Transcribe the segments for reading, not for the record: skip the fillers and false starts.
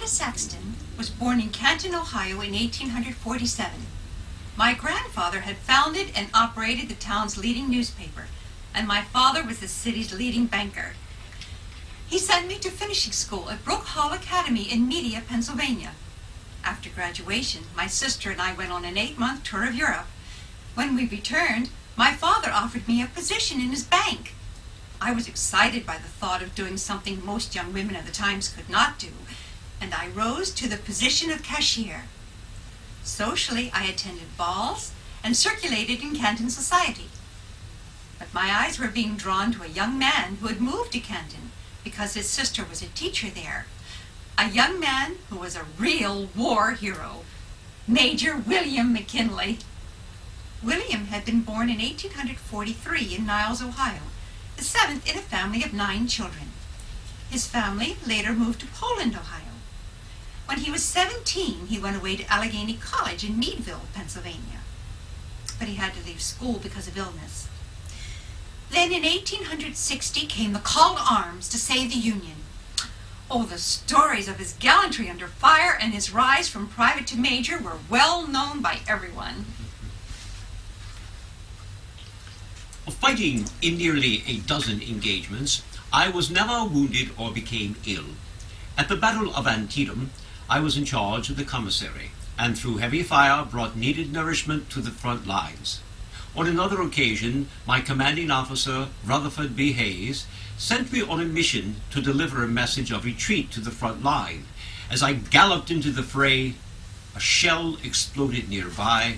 Saxton was born in Canton, Ohio in 1847. My grandfather had founded and operated the town's leading newspaper, and my father was the city's leading banker. He sent me to finishing school at Brook Hall Academy in Media, Pennsylvania. After graduation, my sister and I went on an 8-month tour of Europe. When we returned, my father offered me a position in his bank. I was excited by the thought of doing something most young women of the times could not do, and I rose to the position of cashier. Socially, I attended balls and circulated in Canton society. But my eyes were being drawn to a young man who had moved to Canton because his sister was a teacher there. A young man who was a real war hero, Major William McKinley. William had been born in 1843 in Niles, Ohio, the 7th in a family of 9 children. His family later moved to Poland, Ohio. When he was 17, he went away to Allegheny College in Meadville, Pennsylvania. But he had to leave school because of illness. Then in 1860 came the call to arms to save the Union. Oh, the stories of his gallantry under fire and his rise from private to major were well known by everyone. Fighting in nearly a dozen engagements, I was never wounded or became ill. At the Battle of Antietam, I was in charge of the commissary, and through heavy fire brought needed nourishment to the front lines. On another occasion, my commanding officer, Rutherford B. Hayes, sent me on a mission to deliver a message of retreat to the front line. As I galloped into the fray, a shell exploded nearby,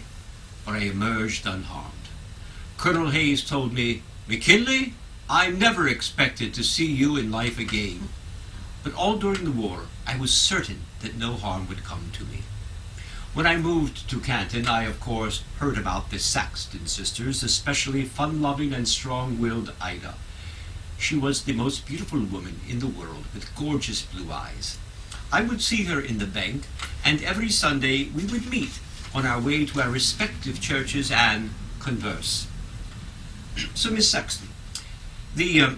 but I emerged unharmed. Colonel Hayes told me, "McKinley, I never expected to see you in life again." But all during the war, I was certain that no harm would come to me. When I moved to Canton, I of course heard about the Saxton sisters, especially fun-loving and strong-willed Ida. She was the most beautiful woman in the world, with gorgeous blue eyes. I would see her in the bank, and every Sunday we would meet on our way to our respective churches and converse. So, Miss Saxton, the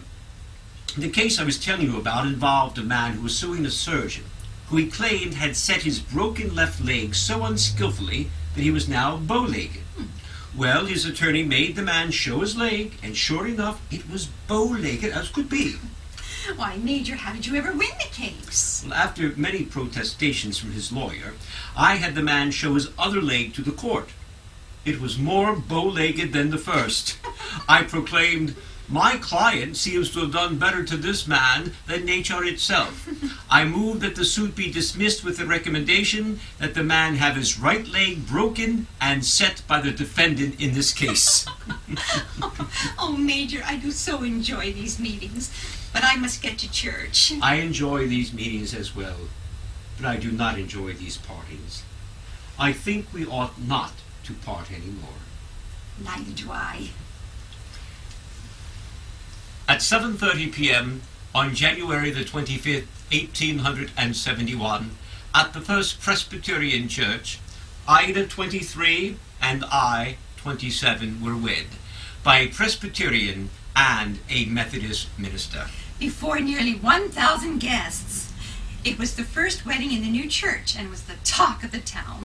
case I was telling you about involved a man who was suing a surgeon, who he claimed had set his broken left leg so unskillfully that he was now bow-legged. Well, his attorney made the man show his leg, and sure enough, it was bow-legged as could be. Why, Major, how did you ever win the case? Well, after many protestations from his lawyer, I had the man show his other leg to the court. It was more bow-legged than the first. I proclaimed, "My client seems to have done better to this man than nature itself." I moved that the suit be dismissed with the recommendation that the man have his right leg broken and set by the defendant in this case. Oh, Major, I do so enjoy these meetings, but I must get to church. I enjoy these meetings as well, but I do not enjoy these partings. I think we ought not to part anymore. Neither do I. At 7:30 p.m. on January the 25th, 1871, at the First Presbyterian Church, Ida 23 and I 27 were wed by a Presbyterian and a Methodist minister. Before nearly 1,000 guests. It was the first wedding in the new church and was the talk of the town.